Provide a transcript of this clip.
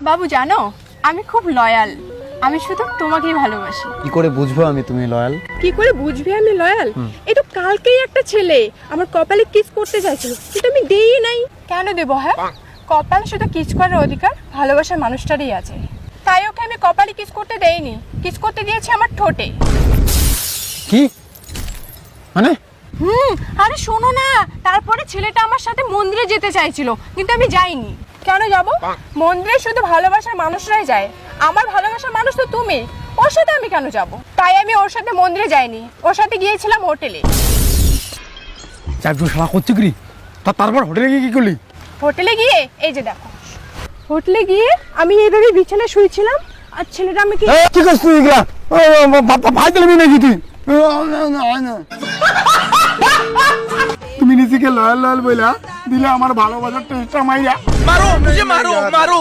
বাবু জানো আমি খুব লয়াল, আমি শুধু তোমাকেই ভালোবাসি। কি করে বুঝবো আমি তুমি লয়াল? কি করে বুঝবি আমি লয়াল? এই তো কালকেই একটা ছেলে আমার কপালে কিস করতে চাইছিল, কিন্তু আমি দেই নাই। কেন দেবো? হ্যাঁ, কপালে শুধু কিস করার অধিকার ভালোবাসার মানুষটারই আছে, তাই ওকে আমি কপালে কিস করতে দেইনি, কিস করতে দিয়েছি আমার ঠোঁটে। কি মানে? আরে শোনো না, তারপরে ছেলেটা আমার সাথে মন্দিরে যেতে চাইছিল, কিন্তু আমি যাইনি। কেন যাব? মন্দিরে শুধু ভালোবাসার মানুষরাই যায়, আমার ভালোবাসার মানুষ তো তুমি, ওর সাথে আমি কেন যাব? তাই আমি ওর সাথে মন্দিরে যাইনি, ওর সাথে গিয়েছিলাম হোটেলে। চাকরি শালা করছে কি? তারপর হোটেলে গিয়ে কি করলি? হোটেলে গিয়ে এই যে দেখো, হোটেলে গিয়ে আমি এইভাবে বিছানায় শুয়েছিলাম, আর ছেলেটা আমাকে কি করছিস তুই এগুলা? ভাই দিলাম নাকি তুই? তুমি নিজেকে লয়াল লয়াল বইলা দিলে আমার ভালোবাসার টেস্টটা মাইরা। मारो मुझे मारो मारो